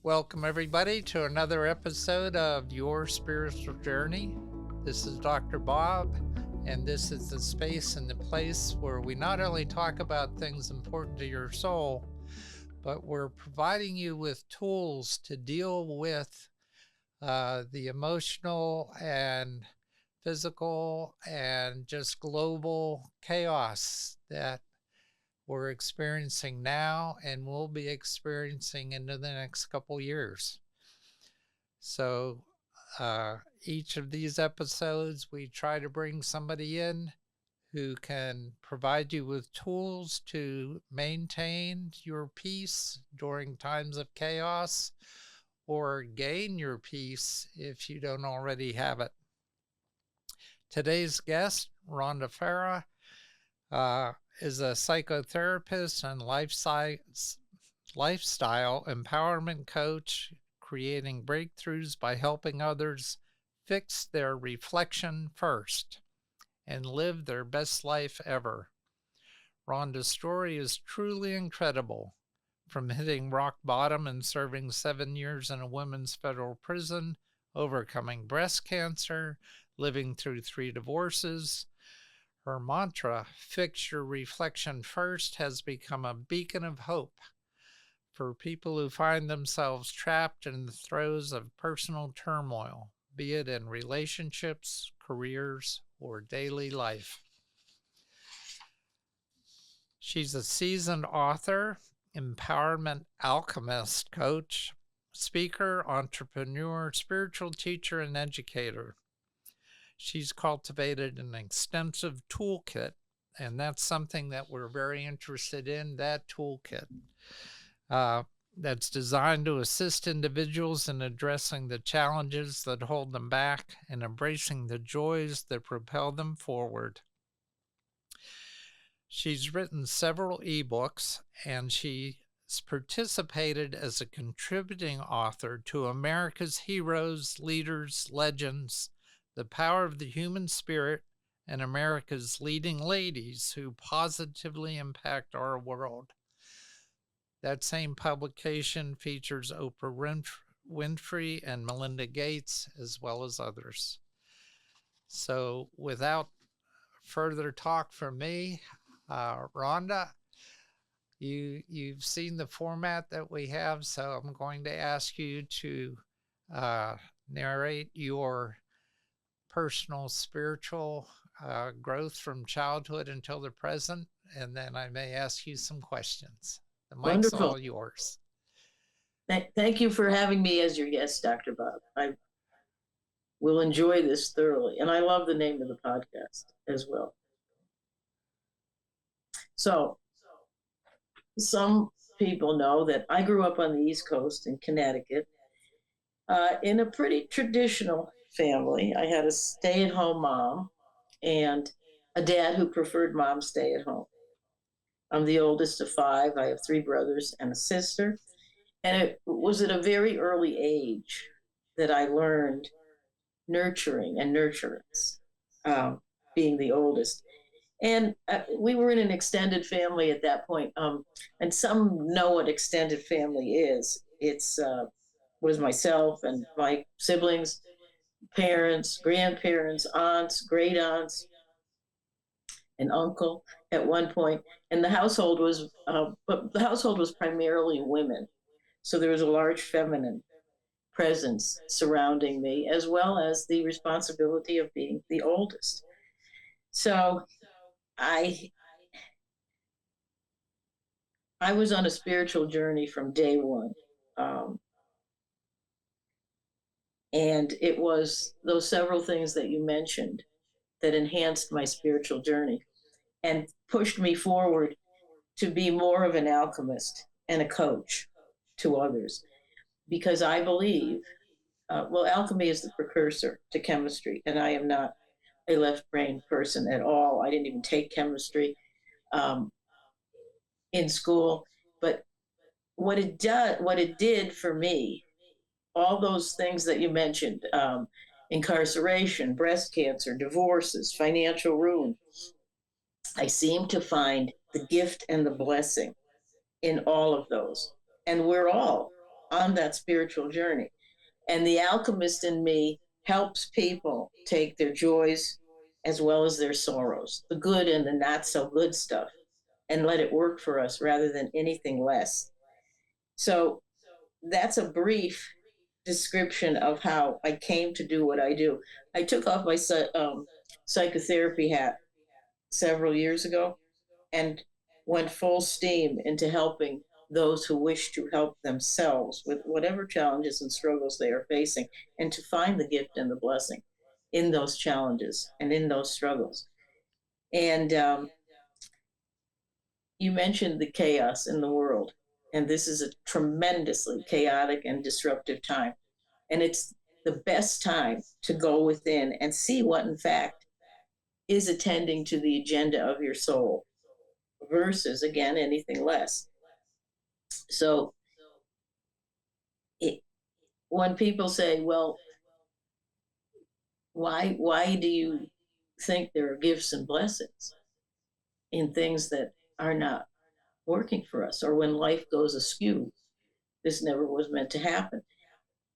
Welcome, everybody, to another episode of Your Spiritual Journey. This is Dr. Bob, and this is the space and the place where we not only talk about things important to your soul, but we're providing you with tools to deal with the emotional and physical and just global chaos that we're experiencing now and will be experiencing into the next couple years. So each of these episodes, we try to bring somebody in who can provide you with tools to maintain your peace during times of chaos or gain your peace if you don't already have it. Today's guest, Rhonda Farrah, is a psychotherapist and lifestyle empowerment coach, creating breakthroughs by helping others fix their reflection first and live their best life ever. Rhonda's story is truly incredible, from hitting rock bottom and serving 7 years in a women's federal prison, overcoming breast cancer, living through 3 divorces. Her mantra, "Fix your reflection first," has become a beacon of hope for people who find themselves trapped in the throes of personal turmoil, be it in relationships, careers, or daily life. She's a seasoned author, empowerment alchemist, coach, speaker, entrepreneur, spiritual teacher, and educator. She's cultivated an extensive toolkit, and that's something that we're very interested in, that toolkit. That's designed to assist individuals in addressing the challenges that hold them back and embracing the joys that propel them forward. She's written several ebooks, and she's participated as a contributing author to America's Heroes, Leaders, Legends, The Power of the Human Spirit, and America's Leading Ladies Who Positively Impact Our World. That same publication features Oprah Winfrey and Melinda Gates, as well as others. So without further talk from me, Rhonda, you've seen the format that we have, so I'm going to ask you to narrate your personal spiritual growth from childhood until the present, and then I may ask you some questions. The mic's Wonderful. all yours. Thank you for having me as your guest, Dr. Bob. I will enjoy this thoroughly, and I love the name of the podcast as well. So, some people know that I grew up on the East Coast in Connecticut in a pretty traditional family. I had a stay-at-home mom and a dad who preferred mom stay at home. I'm the oldest of 5. I have 3 brothers and a sister. And it was at a very early age that I learned nurturing and nurturance, being the oldest. And we were in an extended family at that point. And some know what extended family is. It's was myself and my siblings, parents, grandparents, aunts, great aunts, an uncle at one point. And the household was primarily women. So there was a large feminine presence surrounding me, as well as the responsibility of being the oldest. So I was on a spiritual journey from day one. And it was those several things that you mentioned that enhanced my spiritual journey and pushed me forward to be more of an alchemist and a coach to others. Because I believe, alchemy is the precursor to chemistry, and I am not a left brain person at all. I didn't even take chemistry in school. But what it did for me, all those things that you mentioned, incarceration, breast cancer, divorces, financial ruin, I seem to find the gift and the blessing in all of those. And we're all on that spiritual journey. And the alchemist in me helps people take their joys as well as their sorrows, the good and the not so good stuff, and let it work for us rather than anything less. So that's a brief description of how I came to do what I do. I took off my psychotherapy hat several years ago and went full steam into helping those who wish to help themselves with whatever challenges and struggles they are facing, and to find the gift and the blessing in those challenges and in those struggles. And you mentioned the chaos in the world, and this is a tremendously chaotic and disruptive time. And it's the best time to go within and see what, in fact, is attending to the agenda of your soul versus, again, anything less. So when people say, well, why do you think there are gifts and blessings in things that are not working for us, or when life goes askew, this never was meant to happen?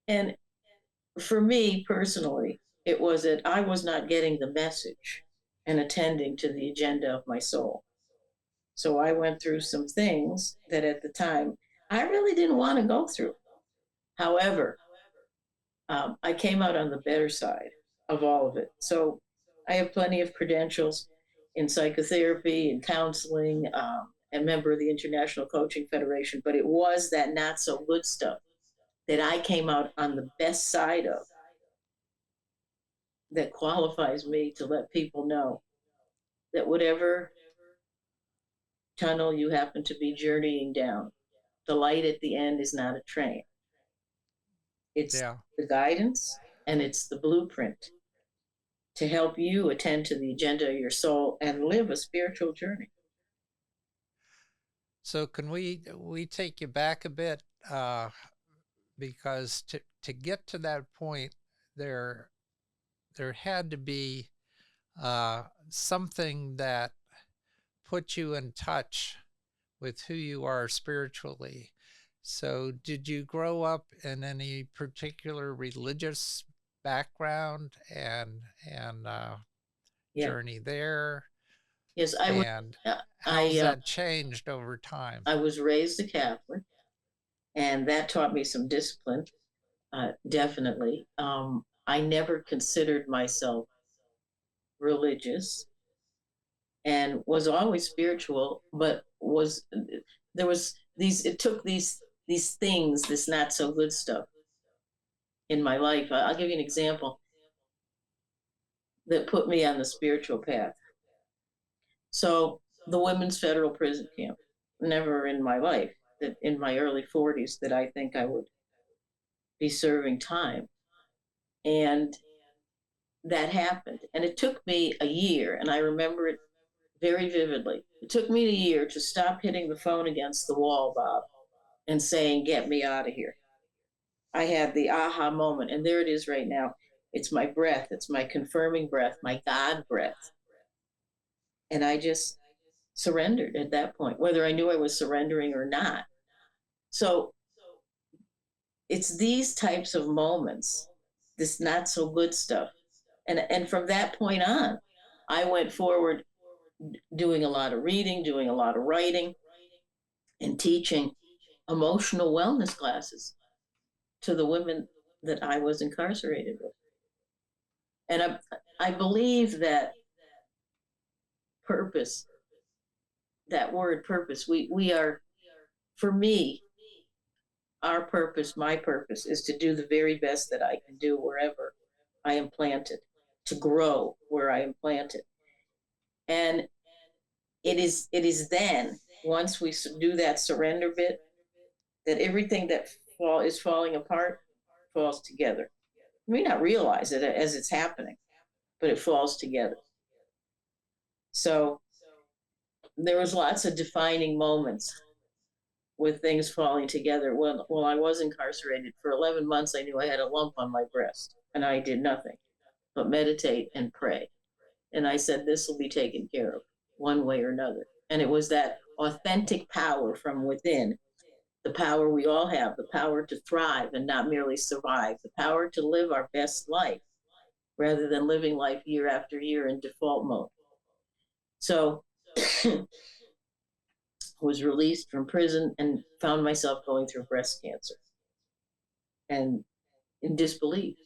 And for me personally, it was that I was not getting the message and attending to the agenda of my soul. So I went through some things that at the time I really didn't want to go through. However, I came out on the better side of all of it. So I have plenty of credentials in psychotherapy and counseling, a member of the International Coaching Federation, but it was that not so good stuff that I came out on the best side of that qualifies me to let people know that whatever tunnel you happen to be journeying down, the light at the end is not a train. It's the guidance and it's the blueprint to help you attend to the agenda of your soul and live a spiritual journey. So can we take you back a bit, because to get to that point, there had to be something that put you in touch with who you are spiritually. So did you grow up in any particular religious background and journey there? Yes, and how's that changed over time? I was raised a Catholic, and that taught me some discipline, definitely. I never considered myself religious and was always spiritual, but it took these things, this not so good stuff in my life. I'll give you an example that put me on the spiritual path. So the women's federal prison camp, never in my life, that in my early 40s, that I think I would be serving time. And that happened. And it took me a year, and I remember it very vividly. It took me a year to stop hitting the phone against the wall, Bob, and saying, get me out of here. I had the aha moment, and there it is right now. It's my breath. It's my confirming breath, my God breath. And I just surrendered at that point, whether I knew I was surrendering or not. So it's these types of moments, this not so good stuff. And from that point on, I went forward doing a lot of reading, doing a lot of writing, and teaching emotional wellness classes to the women that I was incarcerated with. And I believe that purpose, that word purpose, we are, for me, our purpose, my purpose, is to do the very best that I can do wherever I am planted, to grow where I am planted. And it is then, once we do that surrender bit, that everything that is falling apart falls together. You may not realize it as it's happening, but it falls together. So there was lots of defining moments with things falling together. While I was incarcerated for 11 months, I knew I had a lump on my breast, and I did nothing but meditate and pray. And I said, this will be taken care of one way or another. And it was that authentic power from within the power we all have, the power to thrive and not merely survive, the power to live our best life rather than living life year after year in default mode. So was released from prison and found myself going through breast cancer, and in disbelief,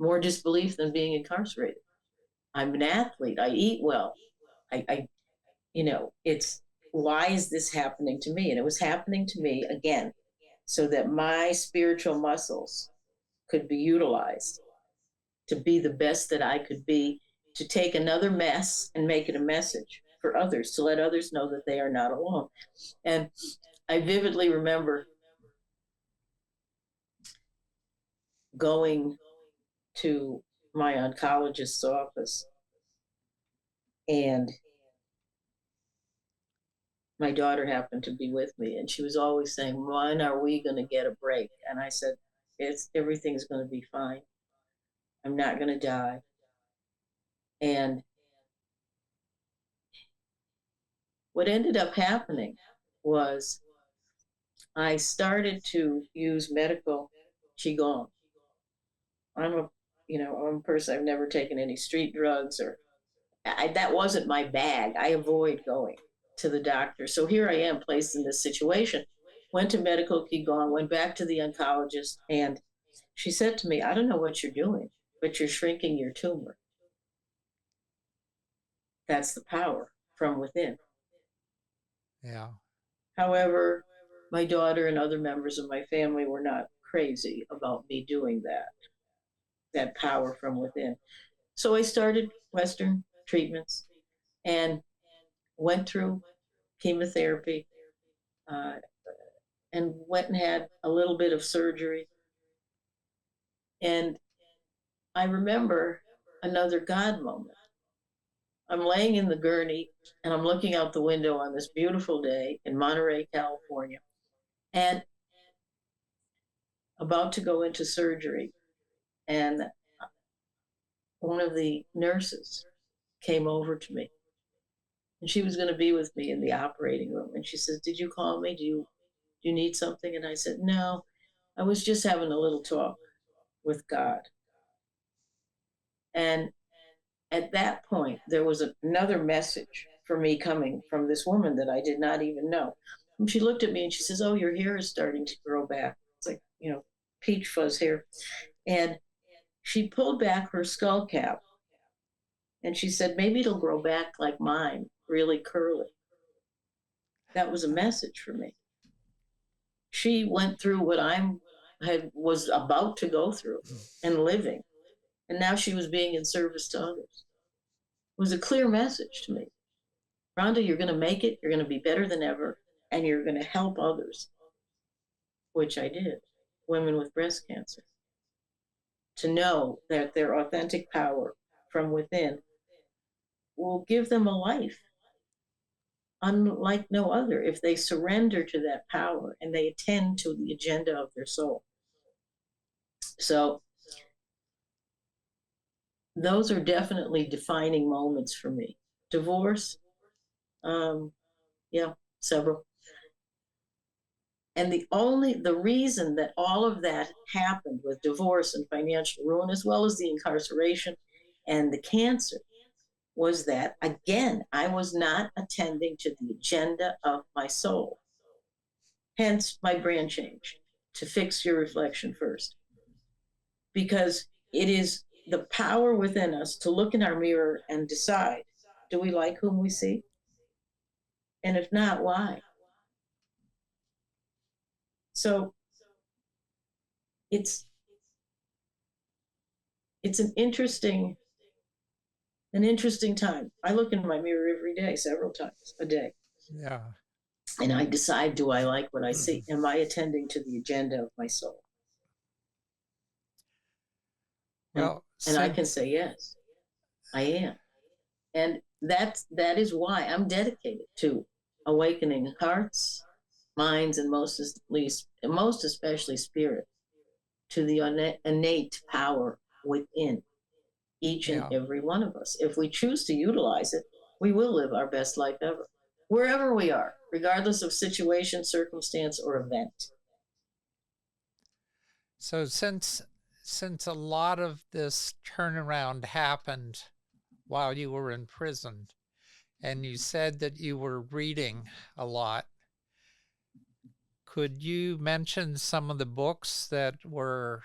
more disbelief than being incarcerated. I'm an athlete. I eat well. I it's, why is this happening to me? And it was happening to me again, so that my spiritual muscles could be utilized to be the best that I could be, to take another mess and make it a message for others, to let others know that they are not alone. And I vividly remember going to my oncologist's office, and my daughter happened to be with me, and she was always saying, when are we going to get a break? And I said, everything's going to be fine. I'm not going to die. And what ended up happening was I started to use medical qigong. I'm a person, I've never taken any street drugs, or that wasn't my bag. I avoid going to the doctor. So here I am, placed in this situation. Went to medical qigong, went back to the oncologist, and she said to me, I don't know what you're doing, but you're shrinking your tumor. That's the power from within. Yeah. However, my daughter and other members of my family were not crazy about me doing that power from within. So I started Western treatments and went through chemotherapy, and went and had a little bit of surgery. And I remember another God moment. I'm laying in the gurney and I'm looking out the window on this beautiful day in Monterey, California, and about to go into surgery. And one of the nurses came over to me, and she was going to be with me in the operating room. And she says, did you call me? Do you need something? And I said, no, I was just having a little talk with God. And at that point, there was another message for me coming from this woman that I did not even know. And she looked at me and she says, oh, your hair is starting to grow back. It's like, peach fuzz hair. And she pulled back her skull cap and she said, maybe it'll grow back like mine, really curly. That was a message for me. She went through what was about to go through and living. And now she was being in service to others. It was a clear message to me. Rhonda, you're going to make it. You're going to be better than ever. And you're going to help others, which I did. Women with breast cancer. To know that their authentic power from within will give them a life unlike no other if they surrender to that power and they attend to the agenda of their soul. So those are definitely defining moments for me. Divorce, several. And the reason that all of that happened with divorce and financial ruin, as well as the incarceration and the cancer, was that, again, I was not attending to the agenda of my soul. Hence my brand change to fix your reflection first. Because it is the power within us to look in our mirror and decide, do we like whom we see? And if not, why? So it's an interesting time. I look in my mirror every day, several times a day. Yeah. And I decide, do I like what I see? Am I attending to the agenda of my soul? Well, and I can say, yes, I am. And that is why I'm dedicated to awakening hearts, minds, and most especially spirit to the innate power within each and every one of us. If we choose to utilize it, we will live our best life ever, wherever we are, regardless of situation, circumstance, or event. So since a lot of this turnaround happened while you were in prison, and you said that you were reading a lot, could you mention some of the books that were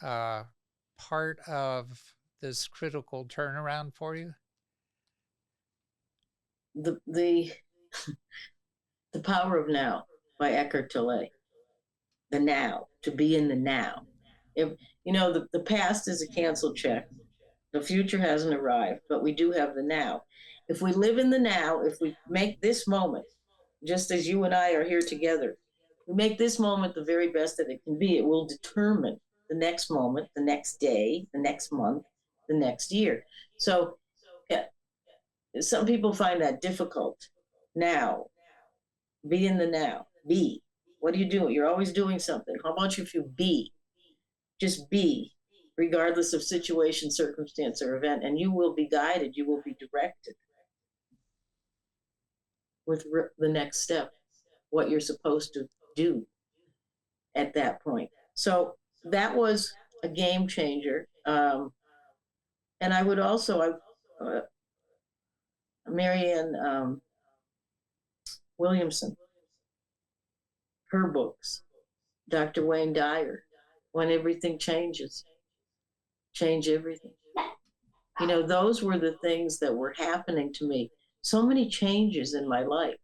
part of this critical turnaround for you? The Power of Now by Eckhart Tolle. The now, to be in the now. If the past is a canceled check. The future hasn't arrived, but we do have the now. If we live in the now, if we make this moment, just as you and I are here together, we make this moment the very best that it can be, it will determine the next moment, the next day, the next month, the next year. So yeah, some people find that difficult. Now, be in the now. Be. What are you doing? You're always doing something. How about if you be? Just be, regardless of situation, circumstance, or event, and you will be guided, you will be directed with the next step, what you're supposed to do at that point. So that was a game changer. And I would also, Marianne Williamson, her books, Dr. Wayne Dyer, When Everything Changes, Change Everything. Those were the things that were happening to me. So many changes in my life.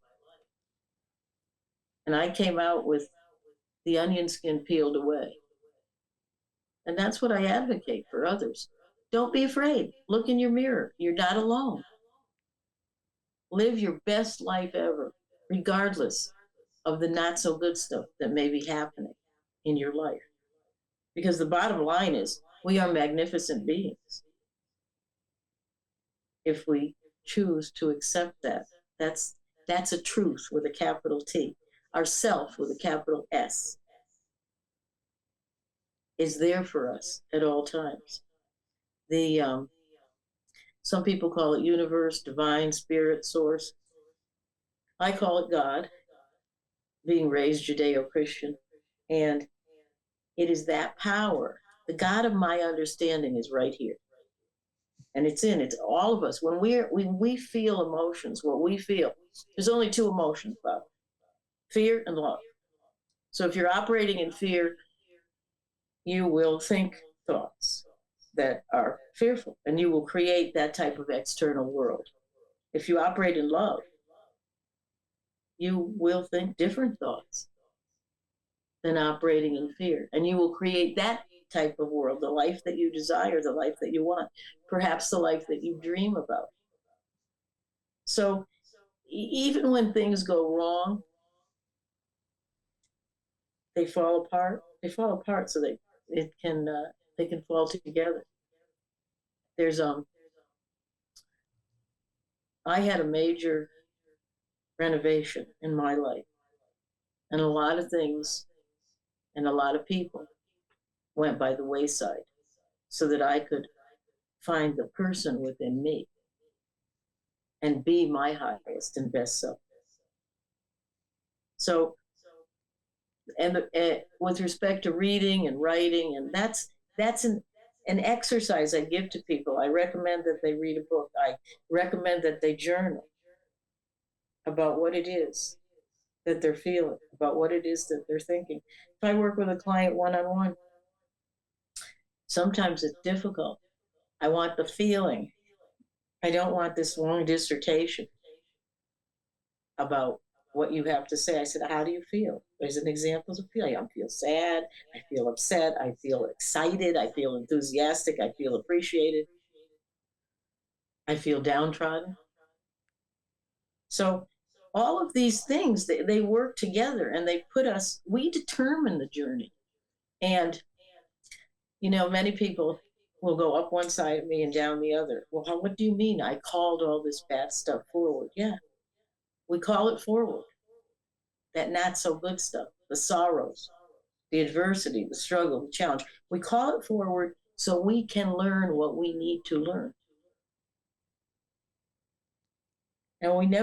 And I came out with the onion skin peeled away. And that's what I advocate for others. Don't be afraid. Look in your mirror. You're not alone. Live your best life ever, regardless of the not so good stuff that may be happening in your life. Because the bottom line is, we are magnificent beings. If we choose to accept that, that's a truth with a capital T. Our self with a capital S is there for us at all times. Some people call it universe, divine, spirit, source. I call it God, being raised Judeo-Christian. And it is that power. The God of my understanding is right here. And it's all of us. When we feel emotions, what we feel, there's only two emotions, Bob: fear and love. So if you're operating in fear, you will think thoughts that are fearful, and you will create that type of external world. If you operate in love, you will think different thoughts than operating in fear, and you will create that type of world, the life that you desire, the life that you want, perhaps the life that you dream about. So even when things go wrong, they fall apart so they can fall together. I had a major renovation in my life, and a lot of things and a lot of people went by the wayside so that I could find the person within me and be my highest and best self. So, and with respect to reading and writing, and that's an exercise I give to people. I recommend that they read a book. I recommend that they journal about what it is that they're feeling, about what it is that they're thinking. If I work with a client one-on-one, sometimes it's difficult. I want the feeling. I don't want this long dissertation about what you have to say. I said, how do you feel? There's an example of feeling. I feel sad, I feel upset, I feel excited, I feel enthusiastic, I feel appreciated, I feel downtrodden. So all of these things, they work together, and we determine the journey. And, many people will go up one side of me and down the other. Well, what do you mean? I called all this bad stuff forward. Yeah, we call it forward. That not so good stuff, the sorrows, the adversity, the struggle, the challenge. We call it forward so we can learn what we need to learn. And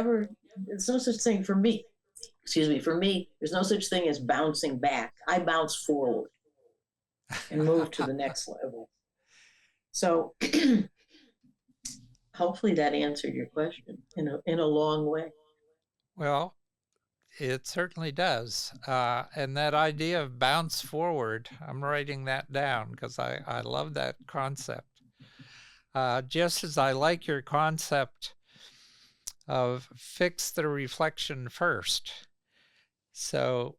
there's no such thing for me. excuse me, for me, there's no such thing as bouncing back. I bounce forward and move to the next level. So hopefully that answered your question in a long way. Well, it certainly does. And that idea of bounce forward, I'm writing that down because I love that concept. Just as I like your concept of fix the reflection first. So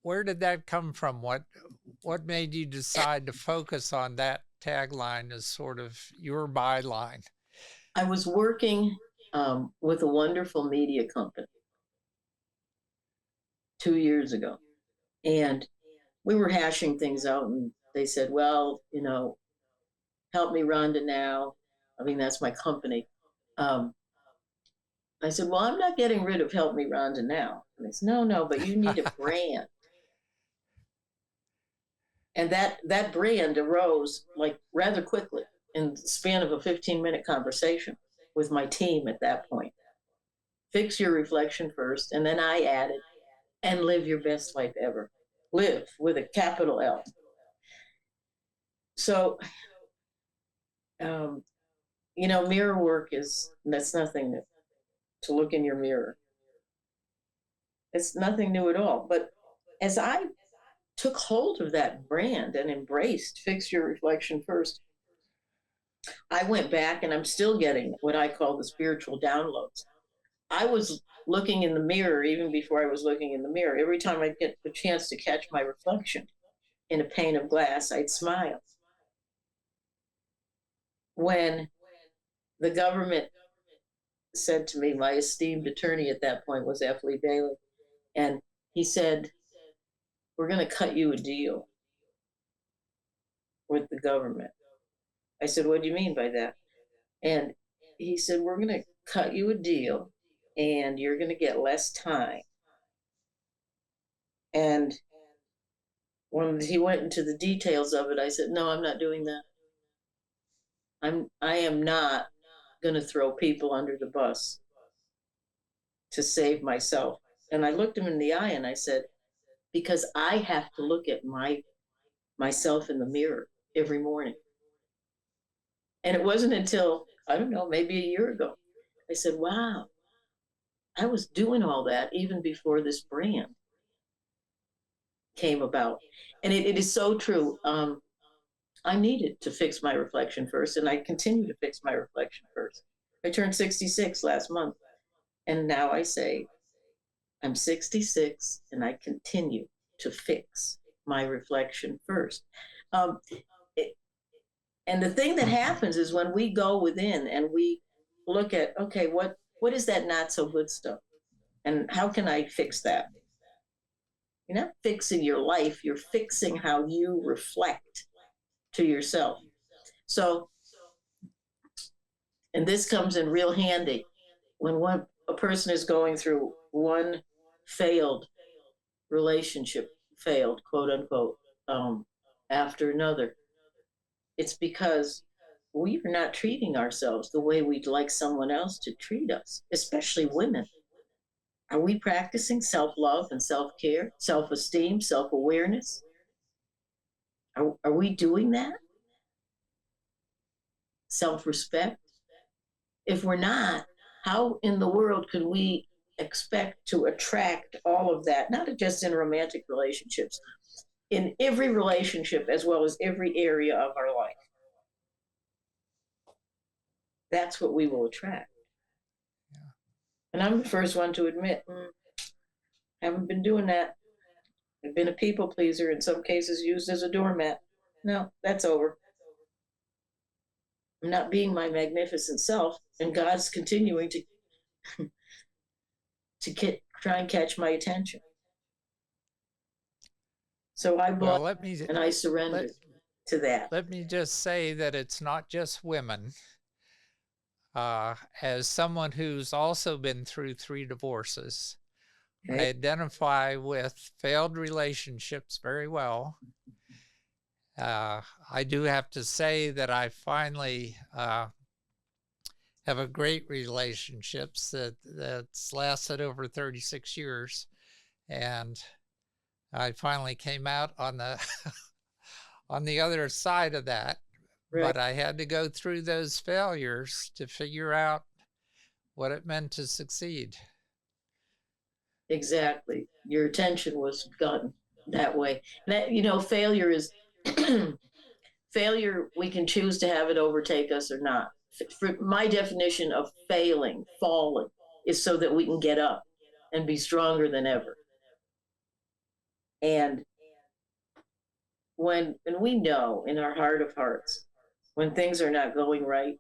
where did that come from? What made you decide to focus on that tagline as sort of your byline? I was working with a wonderful media company 2 years ago, and we were hashing things out, and they said, well, help me, Rhonda, now. I mean, that's my company. I said, well, I'm not getting rid of Help Me, Rhonda now. And they said, no, but you need a brand. And that brand arose like rather quickly in the span of a 15-minute conversation with my team at that point. Fix your reflection first. And then I added, and live your best life ever. Live with a capital L. So, mirror work that's nothing new. To look in your mirror. It's nothing new at all. But as I took hold of that brand and embraced fix your reflection first, I went back and I'm still getting what I call the spiritual downloads. I was looking in the mirror even before I was looking in the mirror. Every time I get the chance to catch my reflection in a pane of glass, I'd smile. When the government said to me, my esteemed attorney at that point was F. Lee Bailey, and he said, we're going to cut you a deal with the government. I said, what do you mean by that? And he said, we're going to cut you a deal and you're going to get less time. And when he went into the details of it, I said, no, I'm not doing that. I am not going to throw people under the bus to save myself. And I looked him in the eye and I said, because I have to look at myself in the mirror every morning. And it wasn't until, I don't know, maybe a year ago, I said, wow, I was doing all that even before this brand came about. And it is so true. I needed to fix my reflection first, and I continue to fix my reflection first. I turned 66 last month, and now I say, I'm 66, and I continue to fix my reflection first. And the thing that happens is when we go within and we look at, okay, what is that not so good stuff? And how can I fix that? You're not fixing your life, you're fixing how you reflect to yourself. So, and this comes in real handy when a person is going through one failed relationship, failed, quote unquote, after another. It's because we are not treating ourselves the way we'd like someone else to treat us, especially women. Are we practicing self-love and self-care, self-esteem, self-awareness? Are we doing that? Self-respect? If we're not, how in the world could we expect to attract all of that, not just in romantic relationships, in every relationship as well as every area of our life? That's what we will attract. Yeah. And I'm the first one to admit, haven't been doing that. I've been a people pleaser, in some cases used as a doormat. No, that's over. I'm not being my magnificent self, and God's continuing to try and catch my attention. So I bought and I surrendered to that. Let me just say that it's not just women. As someone who's also been through 3 divorces, I identify with failed relationships very well. I do have to say that I finally have a great relationships that's lasted over 36 years. And I finally came out on the on the other side of that. Right. But I had to go through those failures to figure out what it meant to succeed. Exactly. Your attention was gotten that way. That, failure is failure. We can choose to have it overtake us or not. For my definition of failing, falling, is so that we can get up and be stronger than ever. And and we know in our heart of hearts when things are not going right,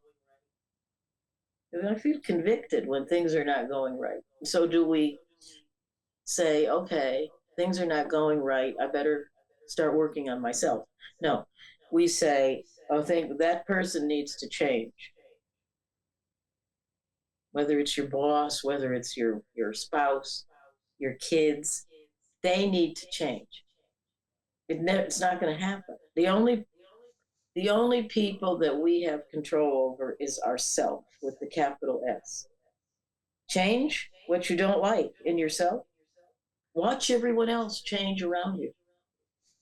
I feel convicted when things are not going right. So do we say, okay, things are not going right, I better start working on myself? No, we say, oh, think that person needs to change. Whether it's your boss, whether it's your spouse, your kids, they need to change. It's not going to happen. The only people that we have control over is ourself with the capital S. Change what you don't like in yourself. Watch everyone else change around you.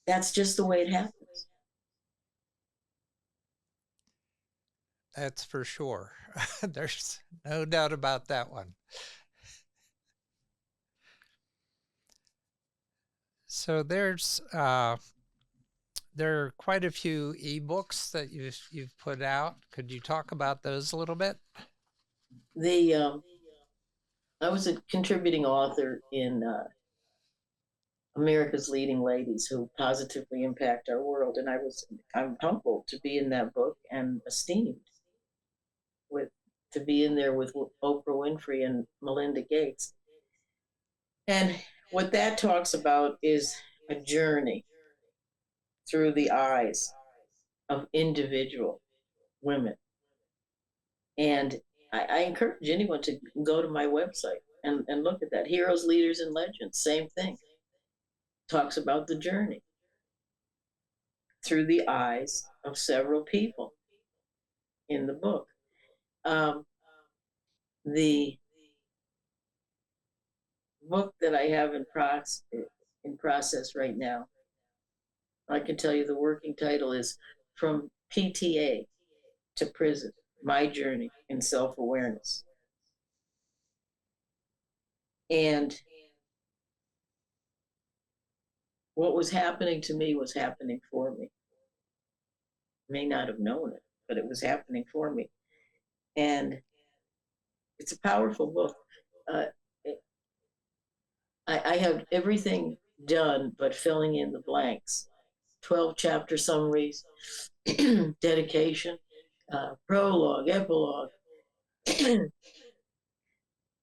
That's just the way it happens. That's for sure. There's no doubt about that one. So there are quite a few ebooks that you've put out. Could you talk about those a little bit? I was a contributing author in America's Leading Ladies Who Positively Impact Our World, and I'm humbled to be in that book and esteemed to be in there with Oprah Winfrey and Melinda Gates. And what that talks about is a journey through the eyes of individual women. And I encourage anyone to go to my website and look at that. Heroes, Leaders, and Legends, same thing. Talks about the journey through the eyes of several people in the book. The book that I have in process right now, I can tell you the working title is From PTA to Prison, My Journey in Self-Awareness. And what was happening to me was happening for me. May not have known it, but it was happening for me. And it's a powerful book. I have everything done but filling in the blanks. 12 chapter summaries, dedication, prologue, epilogue in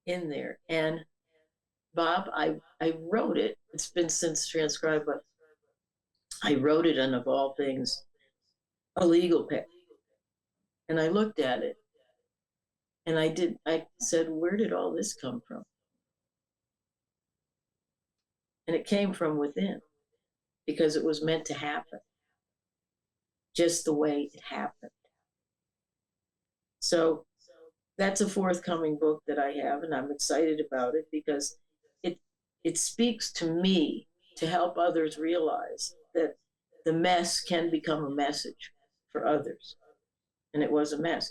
there. And Bob, I wrote it. It's been since transcribed, but I wrote it on, of all things, a legal pad. And I looked at it and I said, where did all this come from? And it came from within because it was meant to happen just the way it happened. So that's a forthcoming book that I have, and I'm excited about it because it speaks to me to help others realize that the mess can become a message for others. And it was a mess.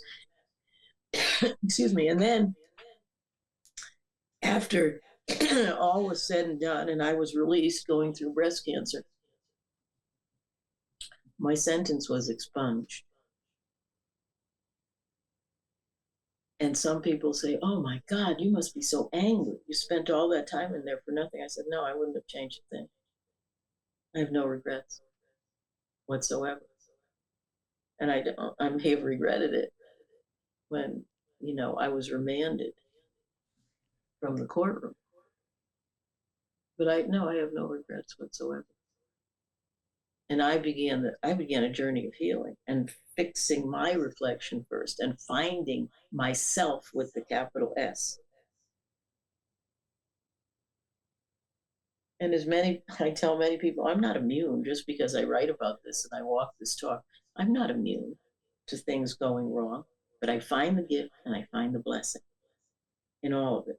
Excuse me. And then after all was said and done, and I was released going through breast cancer, my sentence was expunged. And some people say, oh my God, you must be so angry. You spent all that time in there for nothing. I said, no, I wouldn't have changed a thing. I have no regrets whatsoever. And I have regretted it when, I was remanded from the courtroom. But I have no regrets whatsoever. And I began a journey of healing and fixing my reflection first and finding myself with the capital S. And I tell many people, I'm not immune just because I write about this and I walk this talk. I'm not immune to things going wrong, but I find the gift and I find the blessing in all of it.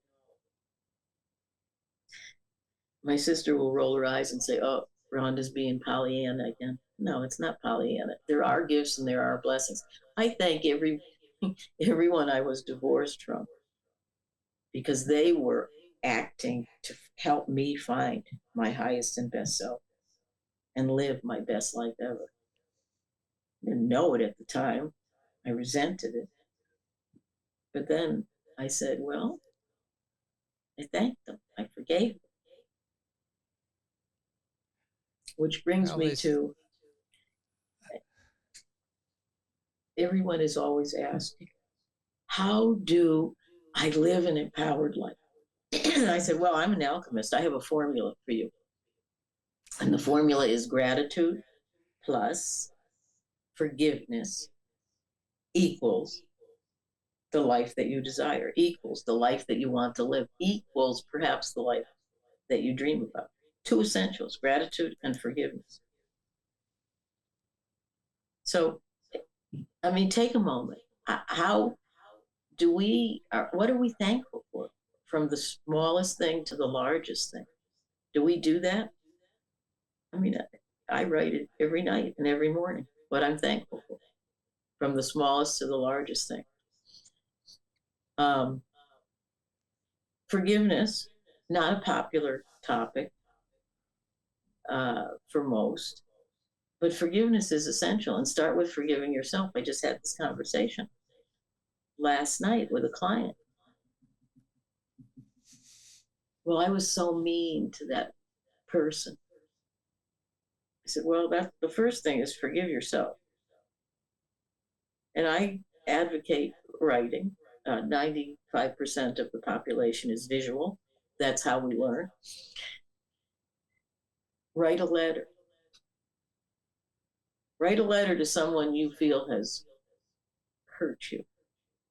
My sister will roll her eyes and say, "Oh, Rhonda's being Pollyanna again." No, it's not Pollyanna. There are gifts and there are blessings. I thank everyone I was divorced from, because they were acting to help me find my highest and best self and live my best life ever. I didn't know it at the time. I resented it. But then I said, well, I thanked them. I forgave them. Which brings Well, me to, everyone is always asking, how do I live an empowered life? And I said, well, I'm an alchemist. I have a formula for you. And the formula is gratitude plus forgiveness equals the life that you desire, equals the life that you want to live, equals perhaps the life that you dream about. Two essentials, gratitude and forgiveness. So, I mean, take a moment. How do what are we thankful for? From the smallest thing to the largest thing. Do we do that? I mean, I write it every night and every morning, what I'm thankful for, from the smallest to the largest thing. Um, Forgiveness, not a popular topic for most, but forgiveness is essential. And start with forgiving yourself. I just had this conversation last night with a client. Well, I was so mean to that person. I said, well, that's the first thing, is forgive yourself. And I advocate writing. 95% of the population is visual. That's how we learn. Write a letter. Write a letter to someone you feel has hurt you,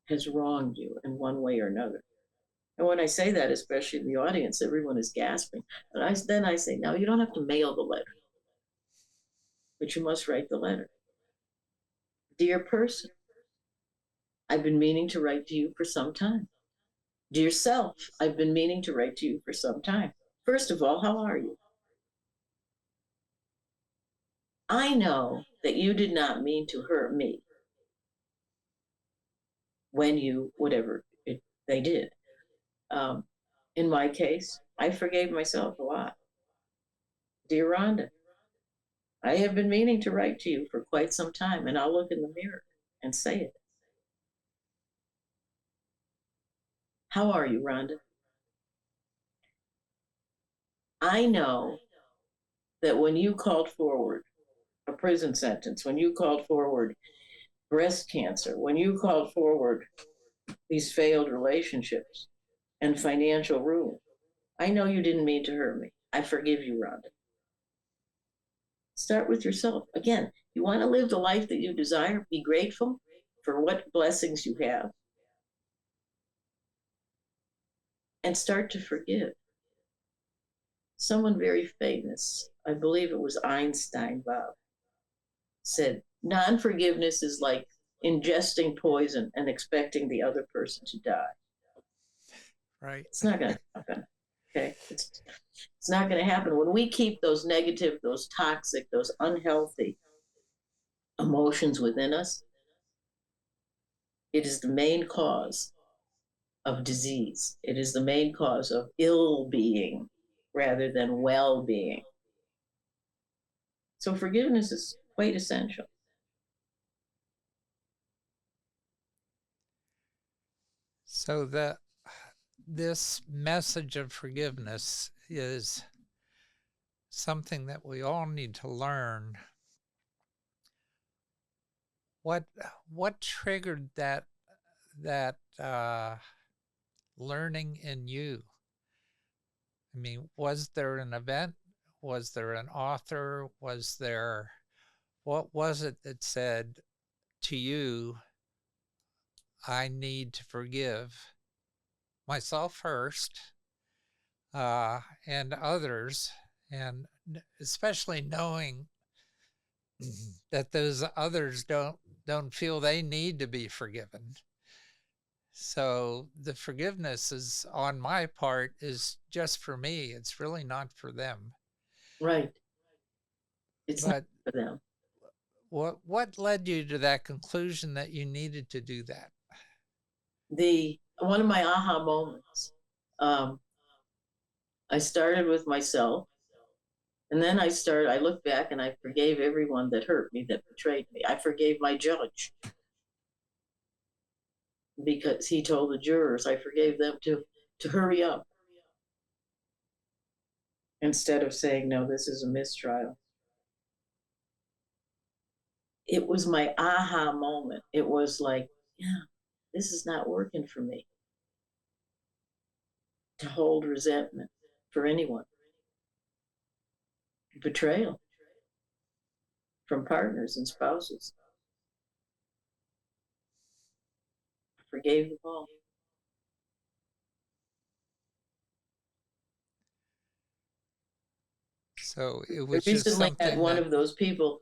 has wronged you in one way or another. And when I say that, especially in the audience, everyone is gasping. And then I say, now you don't have to mail the letter, but you must write the letter. Dear person, I've been meaning to write to you for some time. Dear self, I've been meaning to write to you for some time. First of all, how are you? I know that you did not mean to hurt me when you, they did. In my case, I forgave myself a lot. Dear Rhonda, I have been meaning to write to you for quite some time, and I'll look in the mirror and say it. How are you, Rhonda? I know that when you called forward a prison sentence, when you called forward breast cancer, when you called forward these failed relationships and financial ruin, I know you didn't mean to hurt me. I forgive you, Rhonda. Start with yourself. Again, you want to live the life that you desire, be grateful for what blessings you have, and start to forgive. Someone very famous, I believe it was Einstein, Bob, said, non-forgiveness is like ingesting poison and expecting the other person to die. right. It's not going to happen. Okay. It's not going to happen. When we keep those negative, those toxic, those unhealthy emotions within us, it is the main cause of disease. It is the main cause of ill being rather than well being. So forgiveness is quite essential. So this message of forgiveness is something that we all need to learn. What triggered that learning in you? I mean, was there an event? Was there an author? What was it that said to you, I need to forgive myself first, and others, and especially knowing that those others don't feel they need to be forgiven. So the forgiveness is on my part is just for me. It's really not for them. Right. It's not But for them. what led you to that conclusion that you needed to do that? One of my aha moments. I started with myself, and then I looked back and I forgave everyone that hurt me, that betrayed me. I forgave my judge because he told the jurors, I forgave them to hurry up instead of saying, no, this is a mistrial. It was my aha moment. It was like, yeah, this is not working for me to hold resentment for anyone. Betrayal from partners and spouses. I forgave them all. So it I was just recently had something one that, of those people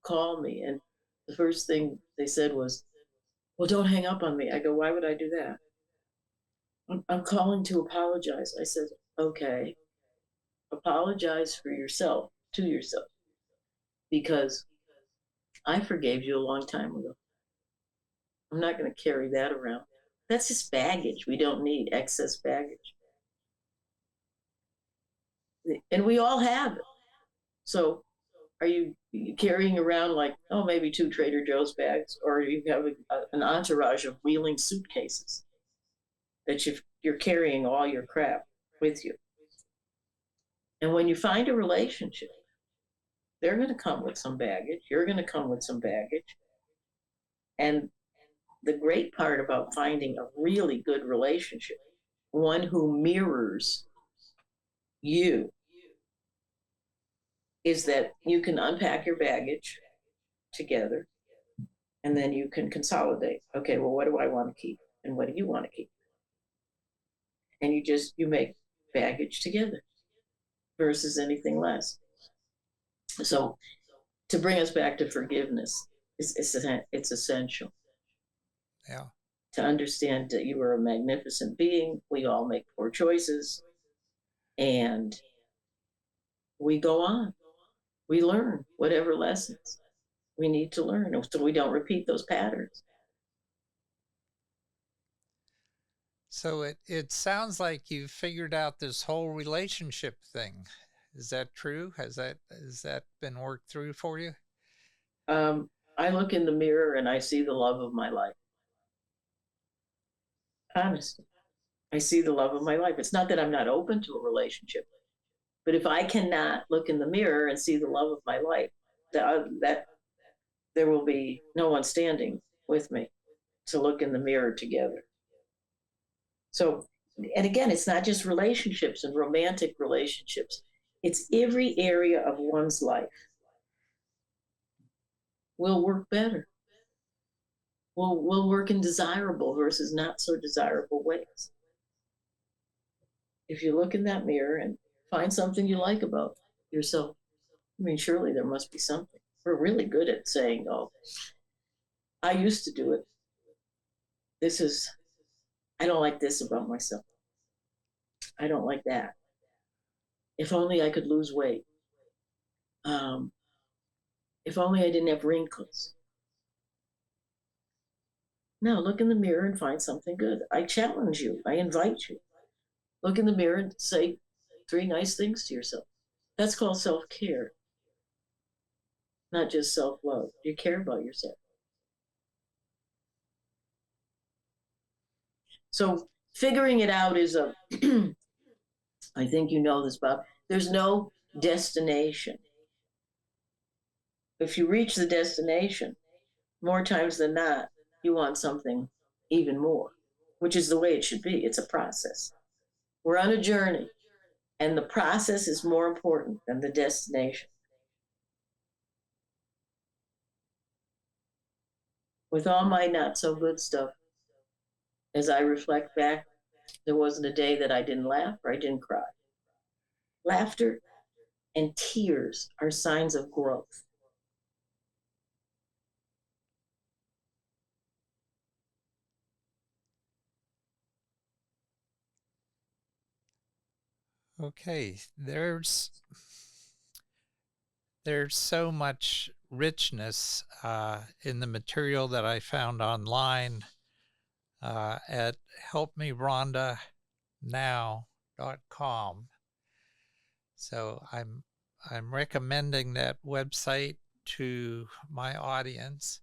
call me, and the first thing they said was, well, don't hang up on me. I go, why would I do that? I'm calling to apologize. I said, okay, apologize for yourself, to yourself, because I forgave you a long time ago. I'm not going to carry that around. That's just baggage. We don't need excess baggage. And we all have it. So are you carrying around like, oh, maybe 2 Trader Joe's bags, or you have an entourage of wheeling suitcases that you're carrying all your crap with you? And when you find a relationship, they're going to come with some baggage. You're going to come with some baggage. And the great part about finding a really good relationship, one who mirrors you, is that you can unpack your baggage together and then you can consolidate. Okay, well, what do I want to keep? And what do you want to keep? And you make baggage together versus anything less. So to bring us back to forgiveness, it's essential. yeah. To understand that you are a magnificent being. We all make poor choices, and we go on. We learn whatever lessons we need to learn so we don't repeat those patterns. So it sounds like you figured out this whole relationship thing. Is that true? Has that been worked through for you? I look in the mirror and I see the love of my life. Honestly, I see the love of my life. It's not that I'm not open to a relationship, but if I cannot look in the mirror and see the love of my life, that there will be no one standing with me to look in the mirror together. So, and again, it's not just relationships and romantic relationships, it's every area of one's life will work better. Will work in desirable versus not so desirable ways. If you look in that mirror and find something you like about yourself, I mean, surely there must be something. We're really good at saying, oh, I used to do it. I don't like this about myself. I don't like that. If only I could lose weight. Um, if only I didn't have wrinkles. No, look in the mirror and find something good. I challenge you. I invite you. Look in the mirror and say 3 nice things to yourself. That's called self-care, not just self-love. You care about yourself. So figuring it out is I think you know this, Bob. There's no destination. If you reach the destination, more times than not, you want something even more, which is the way it should be. It's a process. We're on a journey, and the process is more important than the destination. With all my not so good stuff, as I reflect back, there wasn't a day that I didn't laugh or I didn't cry. Laughter and tears are signs of growth. Okay, there's so much richness in the material that I found online at helpmerhondanow.com. So I'm recommending that website to my audience,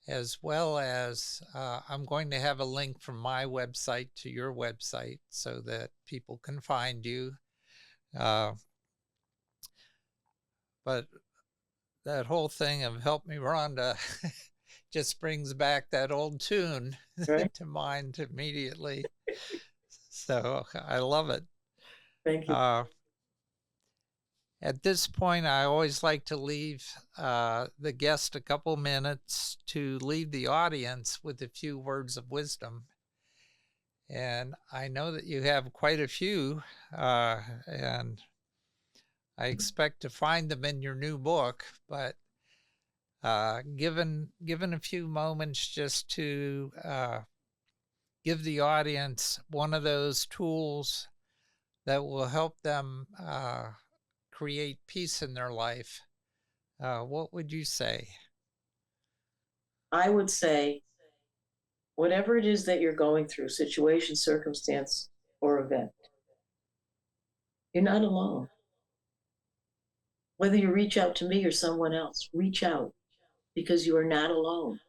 as well as I'm going to have a link from my website to your website so that people can find you. But that whole thing of Help Me Rhonda just brings back that old tune Right. to mind immediately. So I love it. Thank you. At this point, I always like to leave the guest a couple minutes to leave the audience with a few words of wisdom. And I know that you have quite a few, and I expect to find them in your new book, but given a few moments just to give the audience one of those tools that will help them create peace in their life, what would you say? I would say, whatever it is that you're going through, situation, circumstance, or event, you're not alone. Whether you reach out to me or someone else, reach out, because you are not alone.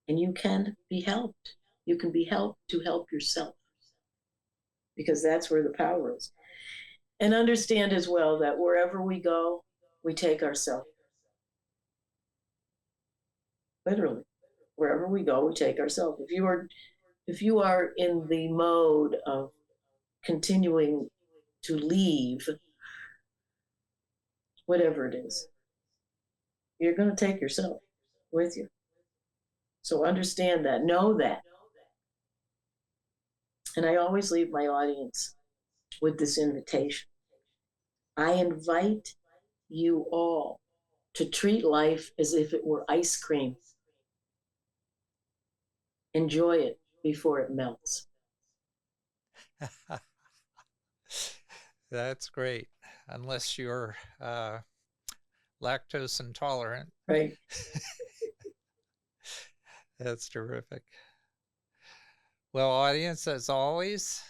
And you can be helped. You can be helped to help yourself, because that's where the power is. And understand as well that wherever we go, we take ourselves. Literally, wherever we go, we take ourselves. If you are in the mode of continuing to leave, whatever it is, you're going to take yourself with you. So understand that, know that. And I always leave my audience with this invitation. I invite you all to treat life as if it were ice cream. Enjoy it before it melts. That's great, unless you're lactose intolerant. Right. That's terrific. Well, audience, as always,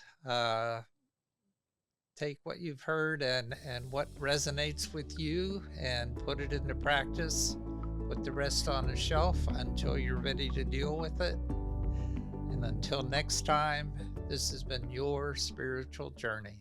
take what you've heard and what resonates with you and put it into practice. Put the rest on a shelf until you're ready to deal with it. And until next time, this has been your spiritual journey.